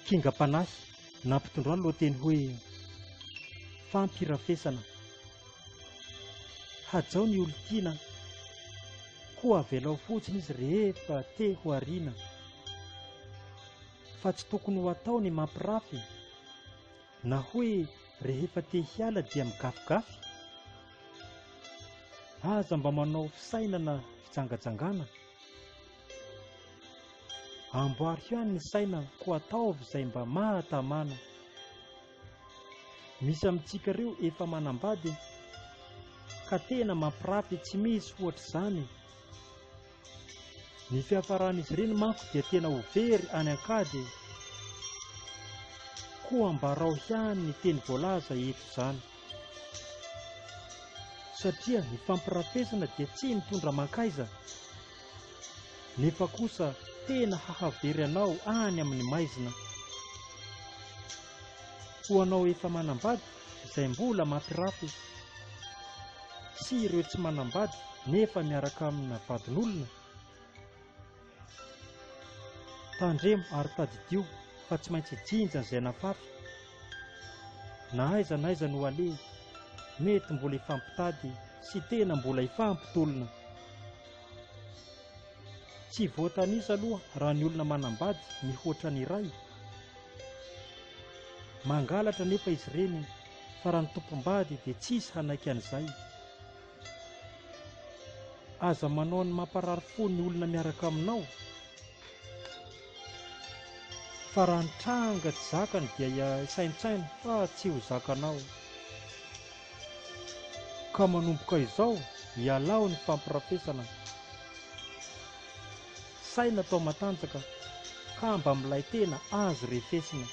Kingam-panahy nampitondro ny lohateny hoe fampirafesana. Hajao ny olon-tiana koa avelao fotsiny izy rehefa te ho ariana, fa tsy tokony ho atao ny mampirafy, na hoe rehefa te hiala dia migafigafy. Aza mba manao fisainana fijangajangana, amboary ihany ny saina ko ataovy izay mba mahatamana. Misy amintsika ireo efa manambady ka tena mampirafy tsy misy ohatr'izany. Ny fiafaran'izy ireny manko dia tena ho very any ankady, koa ambarao ihany ny teny voalaza eto izany. Satria ny fampirafesana dia tsy mitondra mankaiza, nefa kosa tena hahavery anao any amin'ny maizina. Ho anao efa manambady izay mbola mampirafy, sy ireo tsy manambady nefa miaraka amina vadin'olona, tandremo ary tadidio fa tsy maintsy jinja izay nafafy. Na aiza na aiza no ale, mety mbola ifampitady sy tena mbola ifampitolona. Tsy voatanisa aloha raha ny olona manambady mihoatra ny iray. Mangalatra nefa izy ireny, fa raha ny tompom-bady dia tsisy hanaiky an'izay. Aza manao ny mamparary fo ny olona miaraka aminao, fa raha ny tranga tsy zakany dia isaintsaina fa tsy ho zakanao. Ka manomboka izao hialao ny fampirafesana. Saina atao matanjaka ka mba milay tena azo refesina.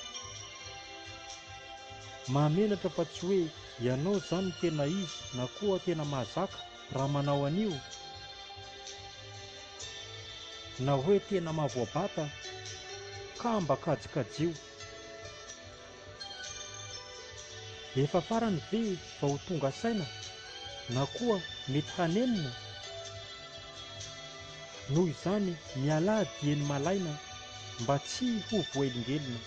Mahamenatra fa tsy hoe ianao izany no tena izy na koa tena mahazaka raha manao an'io, na hoe tena mahavoabata ka mba kajikajio. Efa farany ve vao ho tonga saina na koa mety hanenina? Noho izany miala dieny malaina mba tsy ho voelingelina.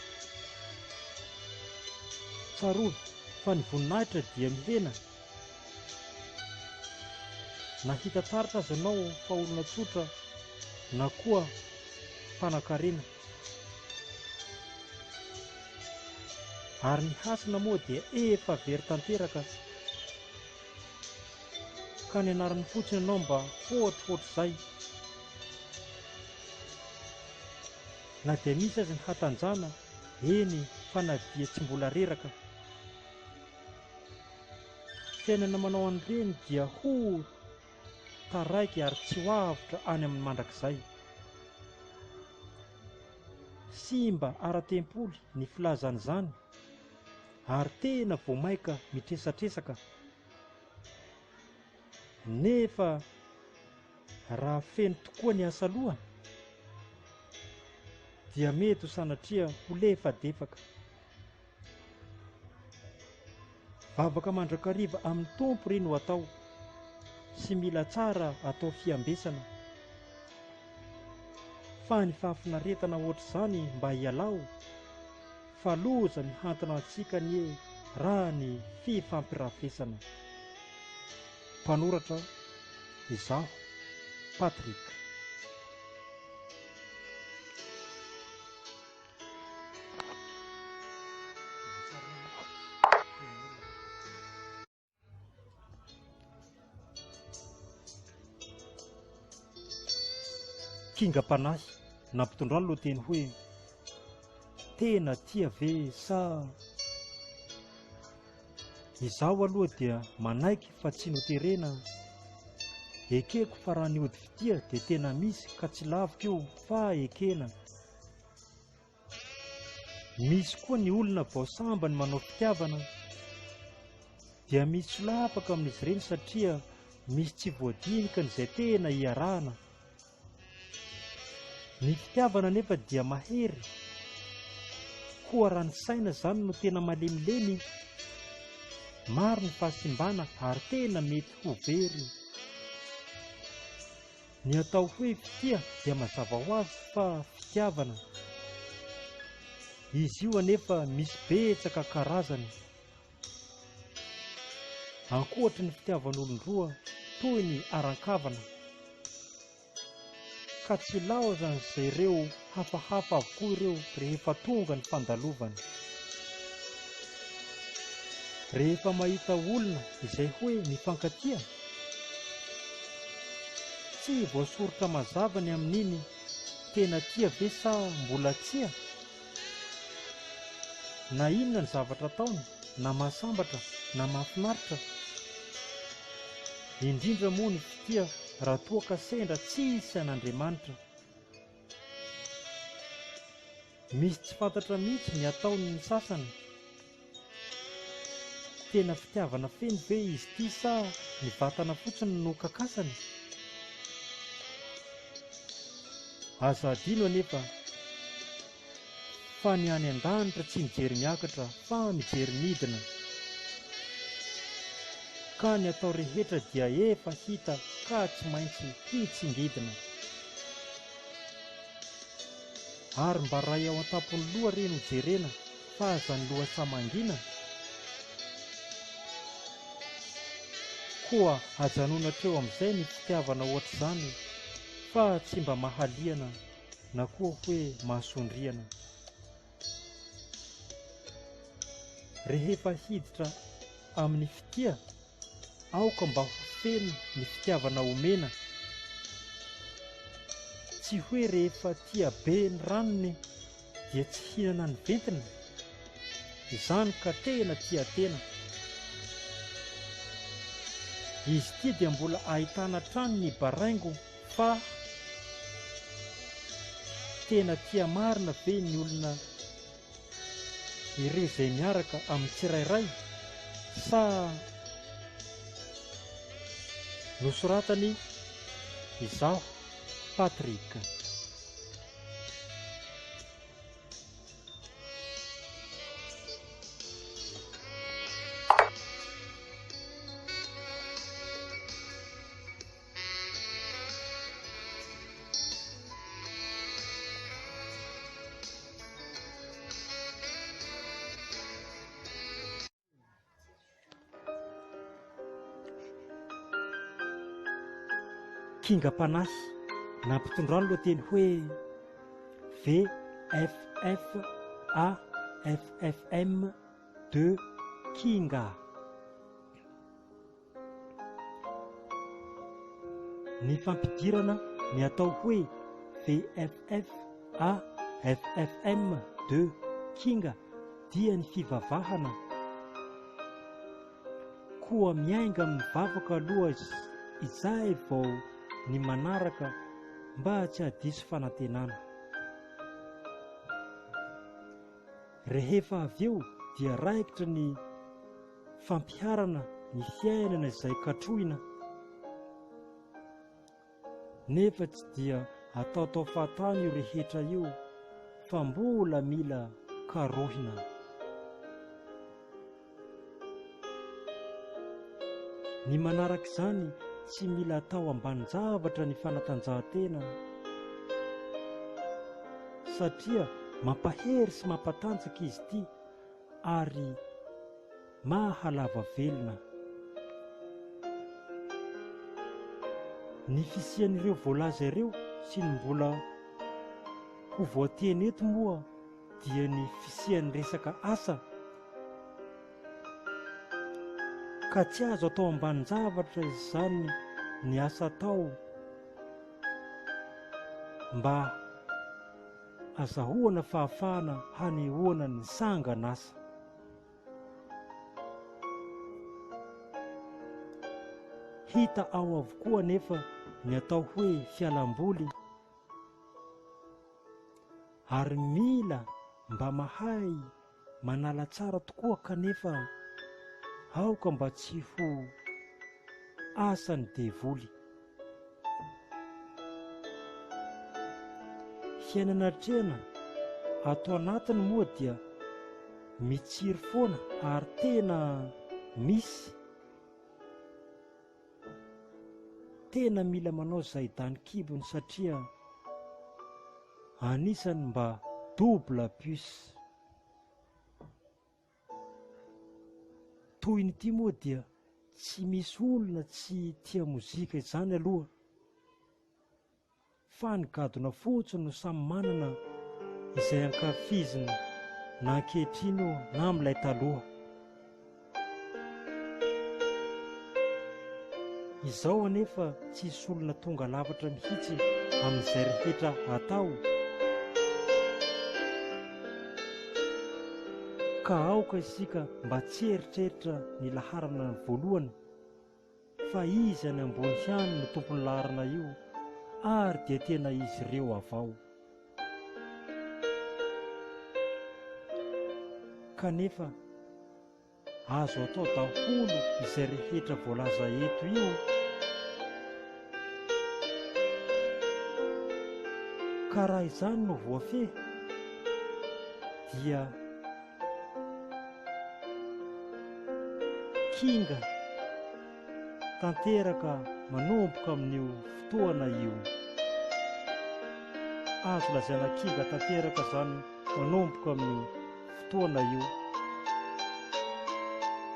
Tsarovy fa ny voninahitra dia mihena. Na hita taratra aza ianao fa olona tsotra na koa mpanan-karena. Ary ny hasina moa dia efa very tanteraka, ka ny anarany fotsiny ianao mba ohatrohatr'izay. Na dia misy aza ny hatanjana, eny fa na dia tsy mbola reraka. Fiainana manao an'ireny dia ho taraiky ary tsy ho avitra any amin'ny mandrakizay. Simba ara-tempoly ny filazan'izany, ary tena voamaika mitresatresaka. Nefa raha feno tokoa ny asa lohany, dia mety ho sanatria ho lefadefaka. Vavaka mandrakariva amin'ny tompo ry no atao, sy mila tsara atao fiambesana. Fa ny fahafinaretana ohatr'izany mba hialao, fa loza mihantona antsika ny raha ny fifampirafesana. Mpanoratra izaho, Patrik. Kingam-panahy nampitondra ny lohateny hoe tena tia ve sa? Izaho aloha dia manaiky fa tsy noterena, ekeko fa raha ny ody fitia dia tena misy ka tsy laviko io fa ekena. Misy koa ny olona vao sambany manao fitiavana, dia misy solapaka amin'izy ireny satria misy tsy voadinika n'izay tena hiarahana. Ny fitiavana nefa dia mahery, koa raha ny saina izany no tena malemilemy, maro ny fahasimbana ary tena mety ho very. Ny atao hoe fitia dia mazava ho azy fa fitiavana. Izy io anefa misy betsaka karazany. Ankoatry ny fitiavan'olon-droa toy ny aran-kavana, ka tsy laozany izay ireo hafahafa avokoa ireo rehefa tonga ny fandalovany. Rehefa mahita olona izay hoe mifankatia, tsy voasorotra mazava ny amin'iny tena tia ve sa mbola tsia, na inona ny zavatra ataony, na mahasambatra na mahafinaritra. Indrindra moa ny fitia raha toa ka sendra tsisy an'Andriamanitra. Misy tsy fantatra mihitsy ny ataony sasany. Tena fitiavana feno ve izy ity sa ny vatana fotsiny no kakasany? Aza adino anefa fa ny any an-danitra tsy mijery miakatra fa mijery midina, ka ny atao rehetra dia efa hita ka tsy maintsy hitsingidina. Ary mba ray ao an-tampony loha reny ho jerena fa aza ny loha samangina, koa ajanona treo amin'izay ny fitiavana ohatr'izany fa tsy mba mahaliana na koa hoe mahasondriana. Rehefa hiditra amin'ny fitia, aoka mba ho feno ny fitiavana omena. Tsy hoe rehefa tia be ny ranony dia tsy hinana ny ventiny, izany ka tena tia tena. Izy ity dia mbola ahitana trano ny baraingo, fa tena tia marina ve ny olona ireo izay miaraka amin'ny tsirairay, sa nosoratany izaho Patrika. Kinga-panahy nampitondrano lohateny hoe VFFAFFM2 Kinga. Ny fampidirana ny atao hoe VFFAFFM2 Kinga dia ny fivavahana, koa miainga mivavaka aloha izay vao ny manaraka mba tsy hadiso fanantenana. Rehefa avy eo dia raikitra ny fampiharana ny fiainana izay katrohina, nefa tsy dia ataotao fahatany io rehetra io fa mbola mila karohina. Ny manaraka izany tsy mila atao ambanin-javatra ny fanatanjahantena, satria mampahery sy mampatanjaka izy ity ary mahalava velona. Ny fisian'ireo voalaza ireo sy ny mbola ho voateny eto moa dia ny fisian'ny resaka asa, ka tsy azo atao ambanin-javatra izany ny asa atao mba azahoana fahafahana hanehoana ny sangan'asa. Hita ao avokoa nefa ny atao hoe fialamboly, ary mila mba mahay manala tsara tokoa kanefa aoka mba tsy ho asany devoly. Fiainana trena ato anatiny moa dia mitsiry foana ary tena misy, tena mila manao zaidan-kibony satria anisany mba double plus. toy ny ity moa dia tsy misy olona tsy tia mozika izany aloha, fa ny gadona fotsiny no samy manana izay ankafiziny na ankehitriny na amin'ilay taloha. Izao anefa tsisy olona tonga lafatra mihitsy amin'izay rehetra atao, ka aoka isika mba tsy eritreritra ny laharana ny voalohany fa izy any ambony ihany no tompony laharana io, ary dia tena izy ireo avao. Kanefa azo atao daholo izay rehetra voalaza eto io, ka raha izany no voafehy dia kinga tanteraka manomboka amin'io fotoana io. Azo lazaina kinga tanteraka izany manomboka amin'ny fotoana io,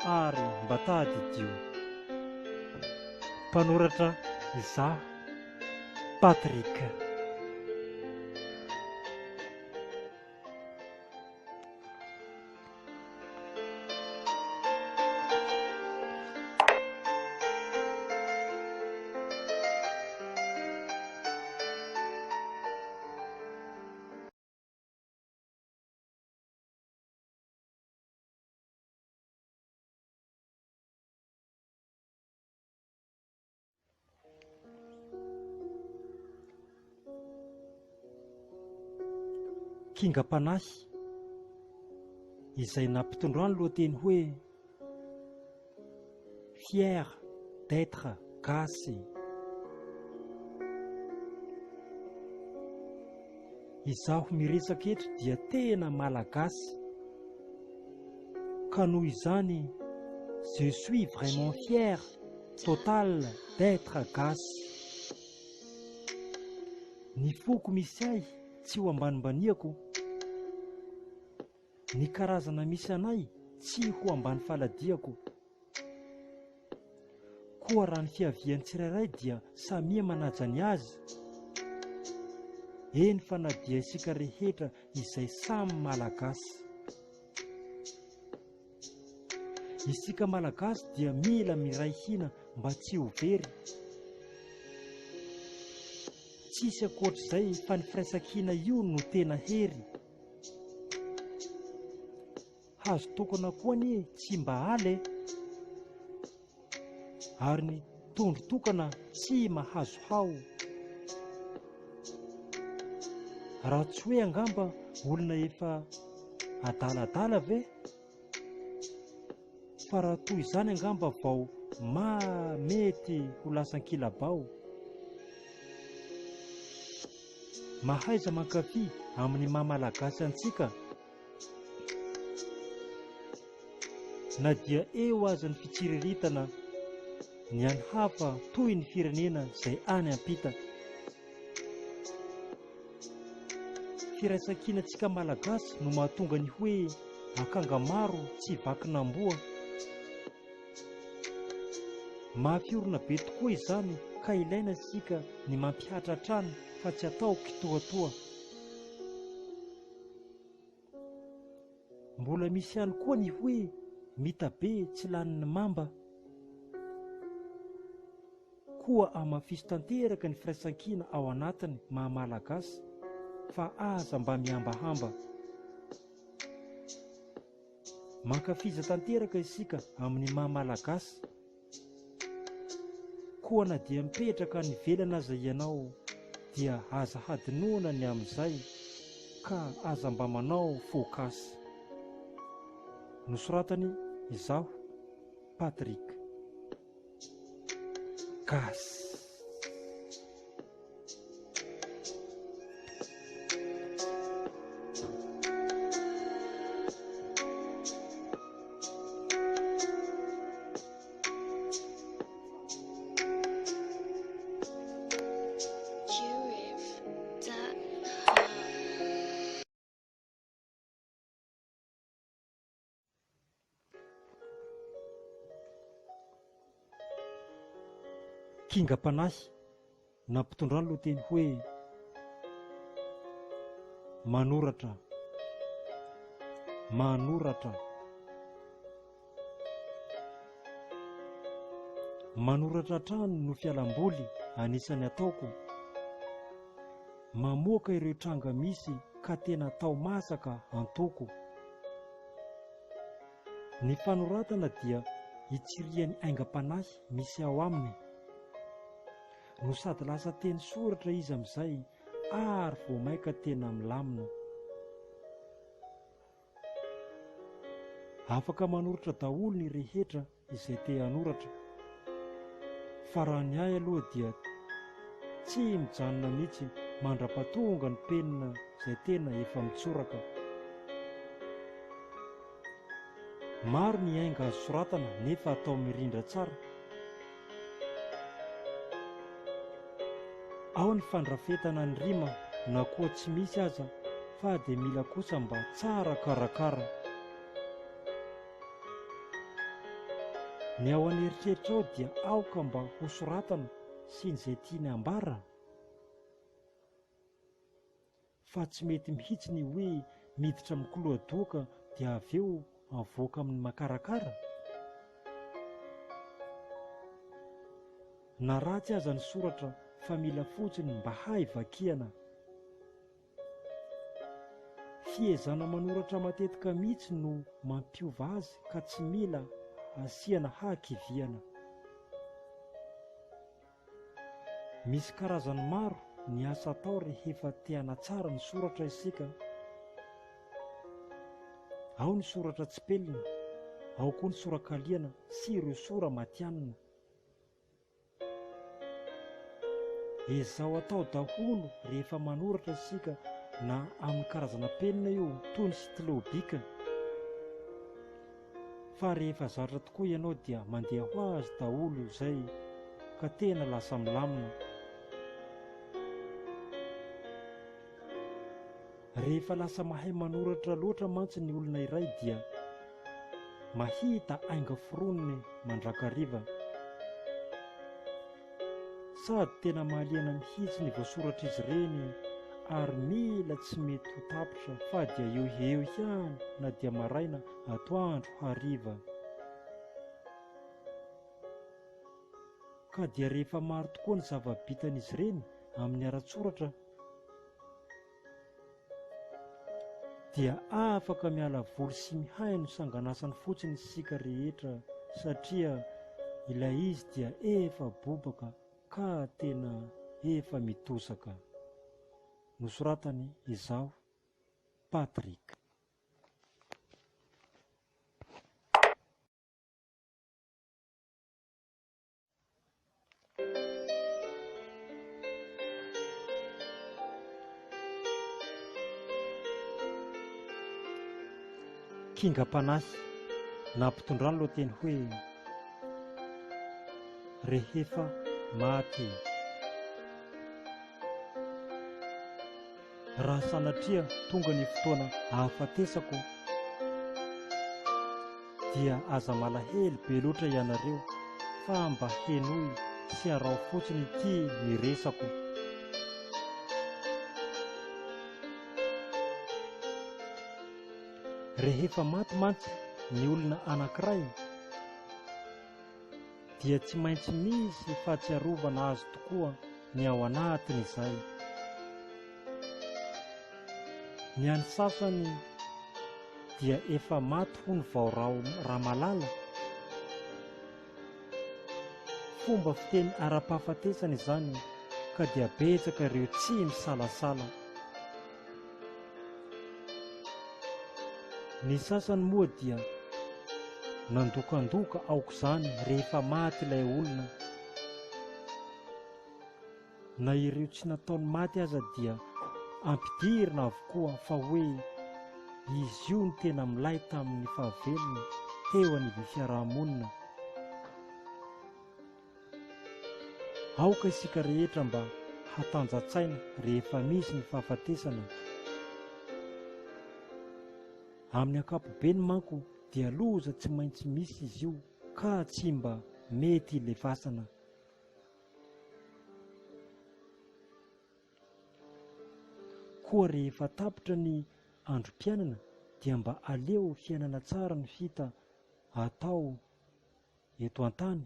ary mba tadidio. Mpanoratra izaho, Patrick. Kingam-panahy izay nampitondrano lohateny hoe fier d'être gasy. Izaho miresaka eto dia tena malagasy, ka noho izany je suis vraiment fier total d'être gasy. Ny foko misy ahy tsy ho ambanimbaniako, ny karazana misy anay tsy ho ambany faladiako, koa raha ny fiavian'ny tsirairay dia samia manaja ny azy. Eny fa na dia isika rehetra izay samy malagasy. Isika malagasy dia mila miray hina mba tsy ho very. Tsisy ankoatr'izay fa ny firaisan-kina io no tena hery. Hazo tokana koa ny tsy mba haly, ary ny tondro tokana tsy mahazo hao. Raha tsy hoe angamba olona efa adaladala ve? Fa raha toy izany angamba vao mety ho lasan-kilabao. Mahaiza mankafy amin'ny maha-malagasy antsika, na dia eo aza ny fitsiriritana ny any hafa toy ny firenena izay any ampita. Firaisan-kinantsika malagasy no mahatonga ny hoe akanga maro tsy vakin'amboa. Mahafiorina be tokoa izany, ka ilaina isika ny mampihatra trano fa tsy atao kitoatoa. Mbola misy ihany koa ny hoe mita be tsy lanin'ny mamba, koa amafiso tanteraka ny firaisan-kina ao anatiny maha-malagasy, fa aza mba miambahamba. Mankafiza tanteraka isika amin'ny maha-malagasy, koa na dia mipetraka ny velana aza ianao dia aza hadinoana ny amin'izay, ka aza mba manao fôkasy. Nosoratany izaho, Patrick. Gasy. Kingam-panahy nampitondrany no teny hoe manoratra, manoratra. Manoratra trano no fialamboly anisany ataoko. Mamoaka ireo tranga misy ka tena tao masaka antoko. Ny fanoratana dia itsirian'ny aingam-panahy misy ao aminy, no sady lasa teny soratra izy amin'izay ary vao maika tena milamina. Afaka manoratra daholo ny rehetra izay te hanoratra, fa raha ny ahy aloha dia tsy mijanona mihitsy mandra-pahatonga ny penina izay tena efa mitsoraka. Maro ny ainga azo soratana nefa atao mirindra tsara. Ao ny fandrafetana ny rima na koa tsy misy aza, fa dia mila kosa mba tsara karakara. Ny ao an'eritreritra ao dia aoka mba ho soratana sy n'izay tiany ambara, fa tsy mety mihitsy ny hoe miditra mikoloha-doka dia avy eo avoaka amin'ny makarakara. Na ratsy aza ny soratra fa mila fotsiny mba hay vakiana. Fiezana manoratra matetika mihitsy no mampiova azy ka tsy mila asiana hakiviana. Misy karazany maro ny asa atao rehefa te hanatsara ny soratra isika. Ao ny soratra tsipelina, ao koa ny sorakaliana sy ireo sora matianina. Izao atao daholo rehefa manoratra isika, na amin'ny karazana penina io toy ny stylo bika. Fa rehefa zatra tokoa ianao dia mandeha ho azy daholo izay ka tena lasa milamina. Rehefa lasa mahay manoratra loatra mantsy ny olona iray dia mahita ainga foroniny mandrakariva. Sady tena mahaliana mihitsy ny voasoratra izy ireny ary mila tsy mety ho tapitra fa dia eo ihany na dia maraina, atoandro, hariva. Ka dia rehefa maro tokoa ny zava-bitan'izy ireny amin'ny ara-tsoratra dia afaka miala voly sy mihay no sanganasany fotsiny isika rehetra, satria ilay izy dia efa bobaka ka tena efa mitosaka. Nosoratany Izao Patrick. Kingam-panahy nampitondrany loha teny hoe rehefa maty. Raha sanatria tonga ny fotoana hahafatesako dia aza malahelo be loatra ianareo, fa mba henoy sy harao fotsiny ity ny resako. Rehefa maty mantsy ny olona anankiray dia tsy maintsy misy fahatsiarovana azy tokoa ny ao anatiny izay. Ny an'ny sasany dia efa maty hono vao Ramalala. Fomba fiteny ara-pahafatesana izany ka dia betsaka ireo tsy misalasala. Ny sasany moa dia nandokandoka aok'izany rehefa maty ilay olona. Na ireo tsy nataony maty aza dia ampidirina avokoa fa hoe izy io ny tena milay tamin'ny fahavelony teo anivon'ny fiarahamonina. Aoka isika rehetra mba hatanjatsaina rehefa misy ny fahafatesana. Amin'ny ankapobeny manko dia loza tsy maintsy misy izy io ka tsy mba mety ilefasana. koa rehefa tapitra ny androm-piainana dia mba aleo fiainana tsara ny vita atao eto an-tany.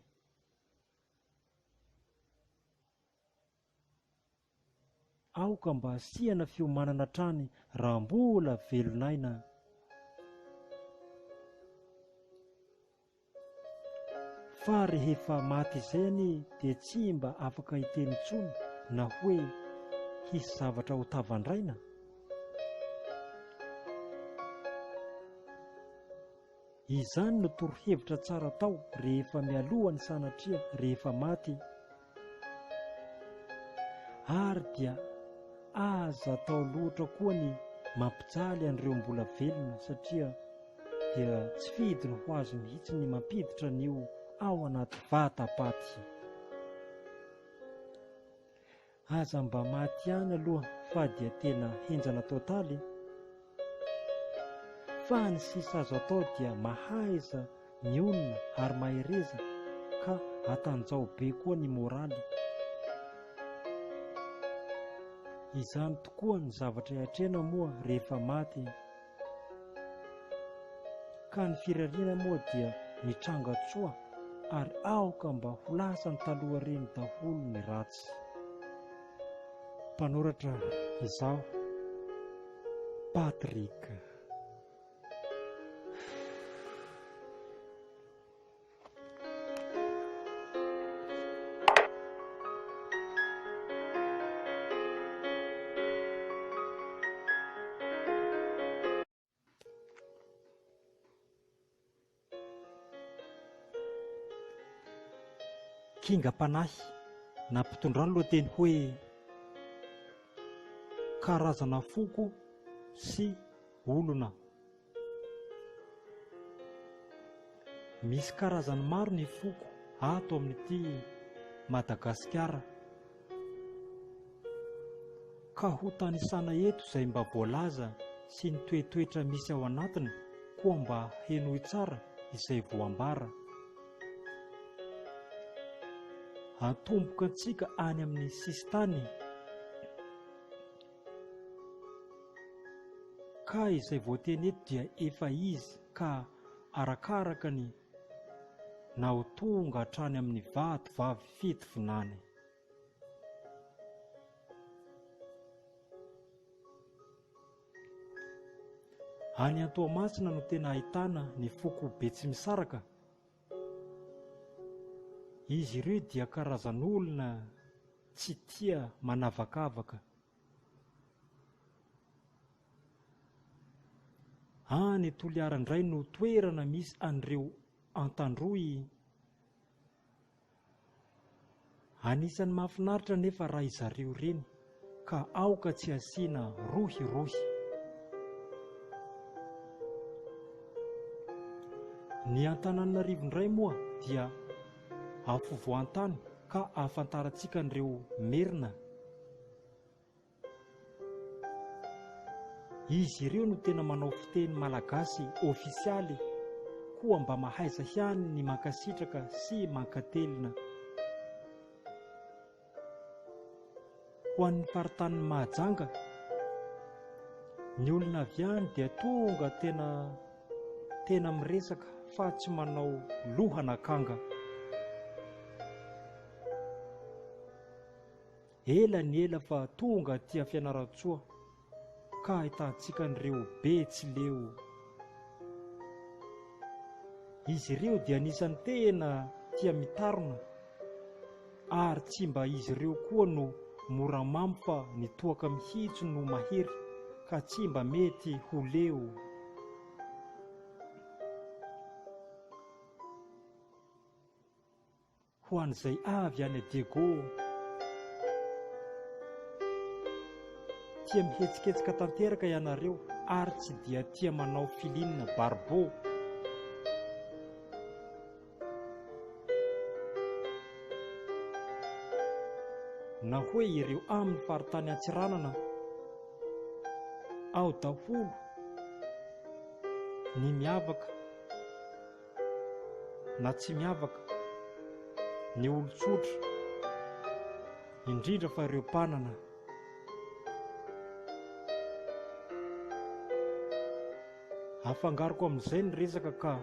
Aoka mba asiana fiomanana hatrany raha mbola velonaina. Fa rehefa maty izay ani dia tsy mba afaka hiteny intsony na hoe hisy zavatra ho tavandraina. Izany no torohevitra tsara tao rehefa mialoha ny sanatria rehefa maty. Ary dia aza atao loatra koa ny mampijaly an'ireo mbola velona satria dia tsy fidiny ho azy mihitsy ny mampiditra an'io ao anaty vatapaty. Aza mba maty ihany aloha fa dia tena henjana totaly. Fa ny sisa azo atao dia mahaiza mionona ary mahereza ka atanjao be koa ny moraly. Izany tokoa ny zavatra hiatrena moa rehefa maty. Ka ny firariana moa dia mitranga tsoa ary aoka mba ho lasany taloha reny daholo ny ratsy. Mpanoratra izaho, Patrick. Kingam-panahy nampitondrano lohateny hoe karazana foko sy olona. Misy karazany maro ny foko ato amin'ity Madagasikara. Ka ho tanisana eto izay mba voalaza sy ny toetoetra misy ao anatiny koa mba henoy tsara izay voambara. Antomboka antsika any amin'ny sisitany. Ka izay voateny eto dia efa izy ka arakaraka ny na ho tonga hatrany amin'ny vato vavy fitovinany. Any Antoamasina no tena ahitana ny foko Betsimisaraka. Izy ireo dia karazan'olona tsy tia manavakavaka. Any Toliara indray no toerana misy an'ireo Antandroy. Anisan'ny mahafinaritra nefa raha izareo ireny ka aoka tsy asiana rohirohy. Ny Antananarivo indray moa dia afovoan-tany ka ahafantarantsika an'ireo Merina. Izy ireo no tena manao fiteny malagasy ofisialy koa mba mahaiza ihany ny mankasitraka sy mankatelina. Ho an'ny faritany Mahajanga, ny olona avy any dia tonga tena miresaka fa tsy manao lohanakanga. Ela ny ela fa tonga tia Fianaratsoa ka ahitantsika an'ireo Betsileo. Izy ireo dia anisan'ny tena tia mitarona ary tsy mba izy ireo koa no moramamy fa ny toaka mihitsy no mahery ka tsy mba mety ho leo. Ho an'izay avy any Diego tia mihetsiketsiky tanteraka ianareo ary tsy dia tia manao filinina barbeau. Na hoe ireo amin'ny faritany Antsiranana ao daholo ny miavaka na tsy miavaka, ny olon-tsotra, indrindra fa ireo mpanana. afangaroko amin'izay ny resaka ka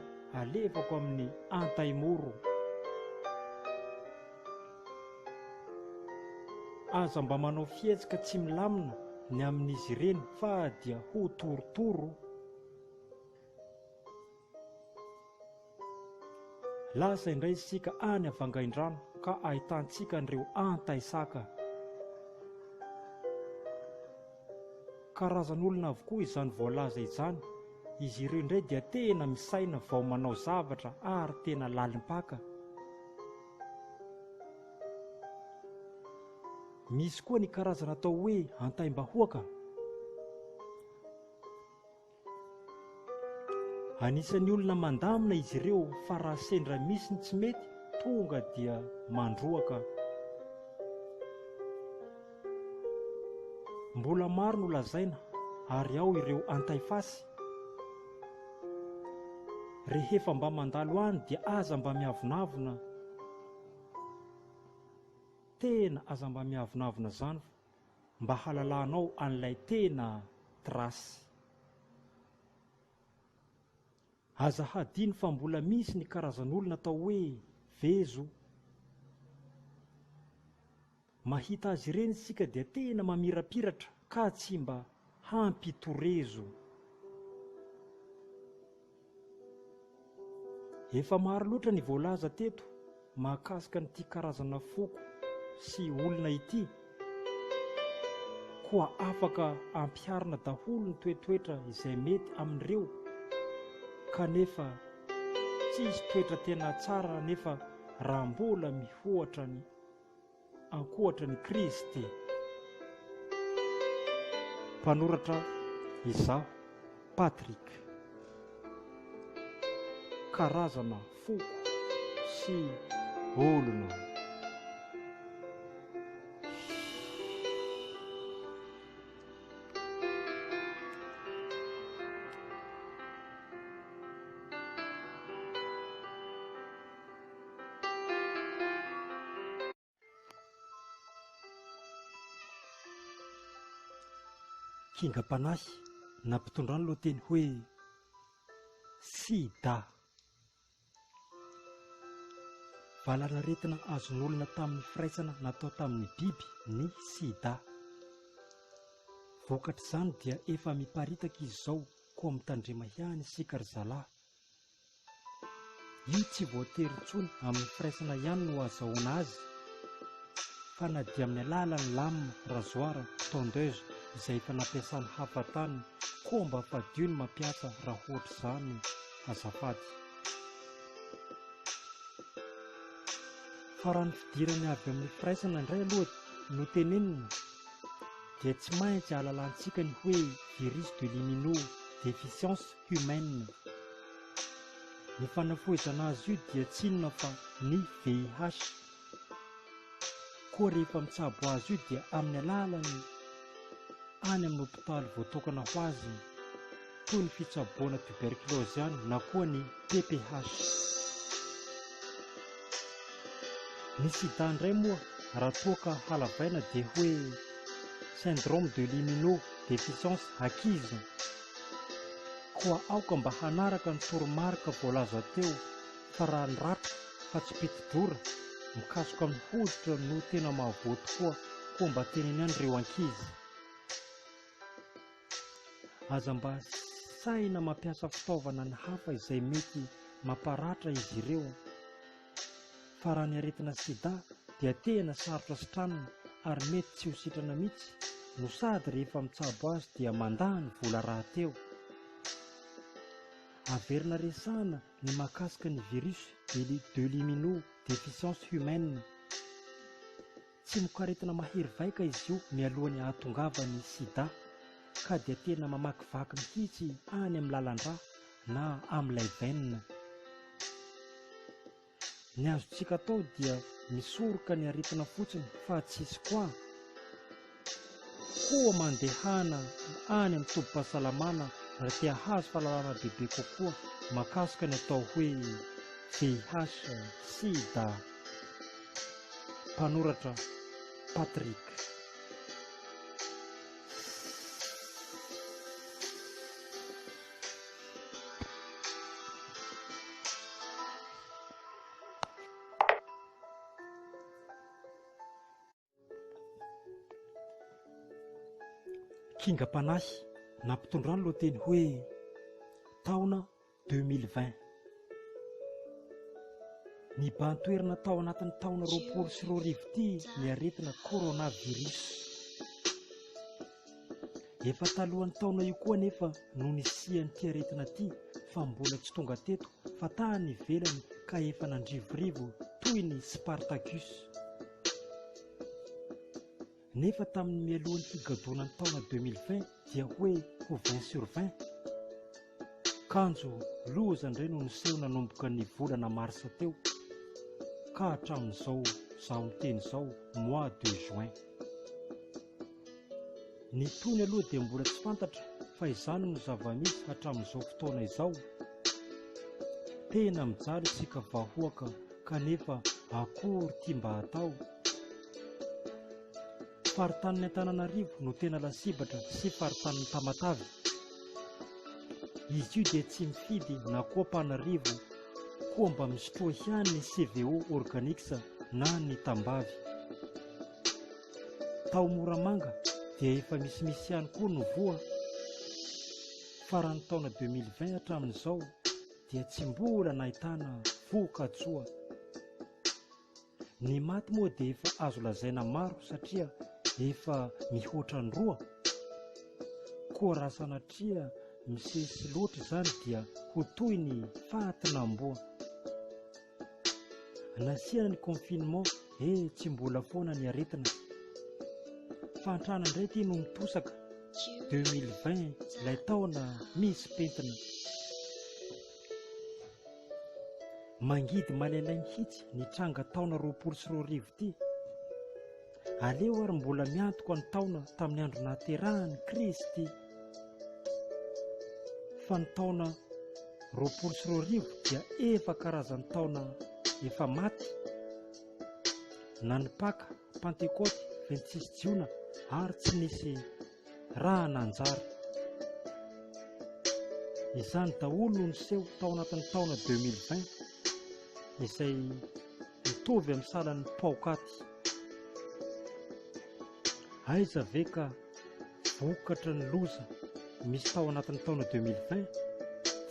alefako amin'ny antaimoro. Aza mba manao fihetsika tsy milamina ny amin'izy ireny fa dia ho torotoro. Lasa indray isika any Avangaindrano ka ahitantsika an'ireo antaisaka. Karazan'olona avokoa izany voalaza izany. Izy ireo indray dia tena misaina vao manao zavatra ary tena lalimpaka. Misy koa ny karazana atao hoe antaim-bahoaka. Anisan'ny olona mandamina izy ireo fa raha sendra misy ny tsy mety tonga dia mandroaka. Mbola maro no lazaina ary ao ireo antaifasy. Rehefa mba mandalo any dia aza mba miavonavona. Tena aza mba miavonavona zany mba halalanao an'ilay tena trasy. Aza hadino fa mbola misy ny karazan'olona atao hoe vezo. Mahita azy ireny isika dia tena mamirapiratra ka tsy mba hampitorezo. Efa maro loatra ny voalaza teto mahakasika n'ity karazana foko sy olona ity, koa afaka ampiharina daholo ny toetoetra izay mety amin'ireo, kanefa tsisy toetra tena tsara nefa raha mbola mihoatra ny ankoatra ny Kristy. Mpanoratra izaho, Patrick. Karazana foko sy olona. Kingam-panahy nampitondrano aloha teny hoe sida. Valanaretina azon'olona tamin'ny firaisana natao tamin'ny biby ny sida. Vokatra izany dia efa miparitaka izy izao koa mitandrema ihany isika ry zalahy. Io tsy voatery intsony amin'ny firaisana ihany no azahoana azy, fa na dia amin'ny alalan'ny lame, rasoir, tondeuse izay efa nampiasany hafatany koa mba fadio ny mampiasa raha ohatra izany azafady. Fa raha ny fidirany avy amin'ny firaisana indray aloha no tenenina dia tsy maintsy ahalalantsika ny hoe virus de l'immunodéficience humaine. Ny fanafoezana azy io dia tsy inona fa ny VIH. Koa rehefa mitsabo azy io dia amin'ny alalany any amin'ny hopitaly voatokana ho azy, toy ny fitsaboana tuberculose ihany na koa ny PPH. Ny sida indray moa raha toa ka halavaina dia hoe syndrome de l'immunodéficience acquise. Koa aoka mba hanaraka ny toromarika voalaza teo fa raha ny ratra fa tsy pitidora mikasoka amin'ny hoditra no tena mahavoa tokoa, koa mba teneny an'ireo ankizy. Aza mba saina mampiasa fitaovana ny hafa izay mety mamparatra izy ireo. Fa raha ny aretina sida dia tena sarotra sitranina ary mety tsy ho sitrana mihitsy, no sady rehefa mitsabo azy dia mandany vola rahateo. Averina resahana ny mahakasika ny virus de l'immunodéficience humaine. Tsy mokaretina mahery vaika izy io mialohan'ny ahatongavany sida, ka dia tena mamakivaky mihitsy any amin'ny lalan-drà na amin'ilay veine. Ny azontsika atao dia misoroka ny aretina fotsiny fa tsisy koa mandehana any amin'ny tobim-pahasalamana raha tia hazo fahalalana bebe kokoa mahakasika ny atao hoe VIH sida. Mpanoratra Patrick. Kingam-panahy nampitondrano loha teny hoe taona 2020. Ny bantoerana tao anatin'ny taona 2020 ity ny aretina coronavirus. Efa talohan'ny taona io koa nefa no nisian'ity aretina ity fa mbola tsy tonga teto fa tany ivelany ka efa nandrivorivo toy ny Spartacus. Nefa tamin'ny mialohan'ity gadonan'ny taona 2020 dia hoe ho 20/20. Kanjo loza indray no niseho nanomboka ny volana marsa teo ka hatramin'izao zaho miteny izao mois de juin. Ny tony aloha dia mbola tsy fantatra fa izany no zava-misy hatramin'izao fotoana izao. Tena mijaly isika vahoaka kanefa akory tia mba hatao. Faritanin'ny Antananarivo no tena lasibatra sy faritanin'ny Tamatavy. Izy io dia tsy mifidy na koa Panarivo koa mba misotroa ihany ny CVO organiksa na ny tambavy. Tao Moramanga dia efa misimisy ihany koa no voa. Faran'ny taona 2020 hatramin'izao dia tsy mbola nahitana vokatsoa. Ny maty moa dia efa azo lazaina maro satria efa mihoatra ny roa. Koa raha sanatria misesy loatra izany dia ho toy ny fatinam-boa. Nasiana ny confinement, tsy mbola foana ny aretina. Fantrana indray ity no mitosaka 2020 ilay taona misy pentina. Mangidy malailay mihitsy ny tranga taona 2020 ity. Aleo ary mbola miantoka ny taona tamin'ny andro nahaterahan'ny Kristy. Fa ny taona 2020 dia efa karazan'ny taona efa maty. Na ny Paka, Pentecote, 26 Jiona ary tsy nisy raha nanjary. Izany daholo no niseho tao anatin'ny taona 2020 izay mitovy amin'ny salan'ny paokaty. Aiza ve ka vokatra ny loza misy tao anatin'ny taona 2020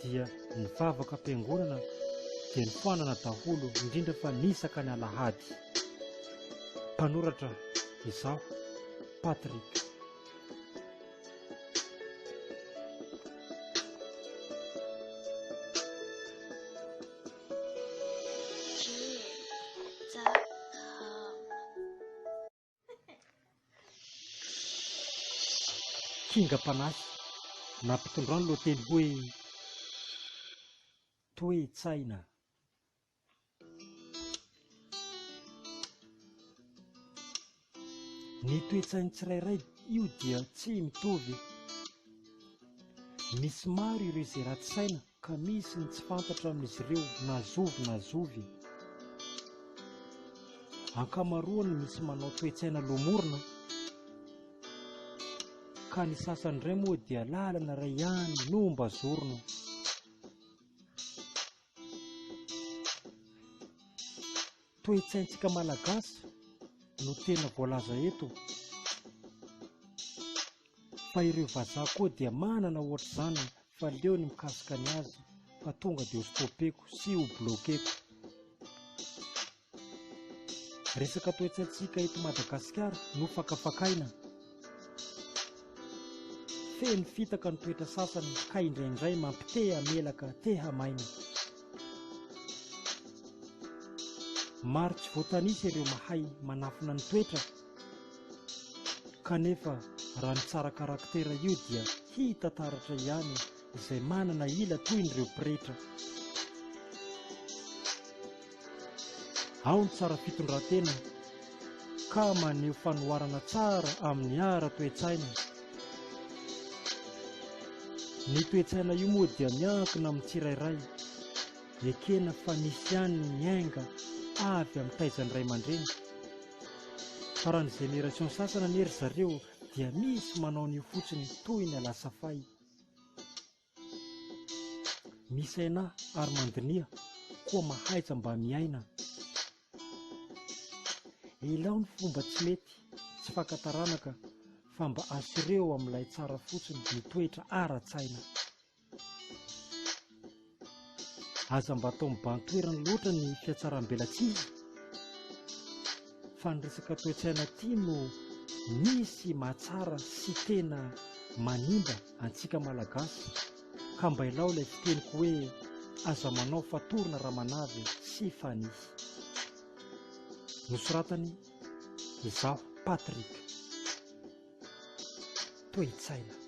dia ny vavaka am-piangonana dia ny foanana daholo indrindra fa nisaka ny alahady. Mpanoratra izaho, Patrick. Kingam-panahy nampitondrano loha teny hoe toe-tsaina. Ny toe-tsainy tsirairay io dia tsy mitovy. Misy maro ireo izay ratsy saina ka misy ny tsy fantatra amin'izy ireo na zovy na zovy. Ankamaroany misy manao toe-tsaina lomorina ka ny sasany indray moa dia lalana iray ihany no mba zorona. Toe-tsaintsika malagasy no tena voalaza eto. Fa ireo vazaha koa dia manana ohatr'izany fa leo ny mikasika ny azy fa tonga dia ho stopeko sy ho blokeko. Resaka toe-tsaintsika eto Madagasikara no fakafakaina. Feno fitaka ny toetra sasany ka indraindray mampite hamelaka te hamaina. Maro tsy voatanisa ireo mahay manafina ny toetra kanefa raha ny tsara karaktera io dia hita taratra ihany izay manana ila toy ireo pretra. Ao ny tsara fitondran-tena ka maneho fanoharana tsara amin'ny ara toe-tsaina. Ny toe-tsaina io moa dia miankina amin'ny tsirairay. Ekena fa misy ihany ny ainga avy amin'ny taizany ray aman-dreny. Fa raha ny génération sasana nery zareo dia misy manao an'io fotsiny toy ny alasafay. Misy aina ary mandinia koa mahaiza mba miaina. Ilao ny fomba tsy mety, tsy fakatarana ka fa mba asireo amin'ilay tsara fotsiny ny toetra ara-tsaina. Aza mba atao mibantoerana loatra ny fiatsaram-belatsihy, fa ny resaka toe-tsaina ity no misy mahatsara sy tena manimba antsika malagasy, ka mba ilao ilay fiteniko hoe aza manao fatorana Ramanavy sy Fanihy. Nosoratany izaho Patrika, toe-tsaina.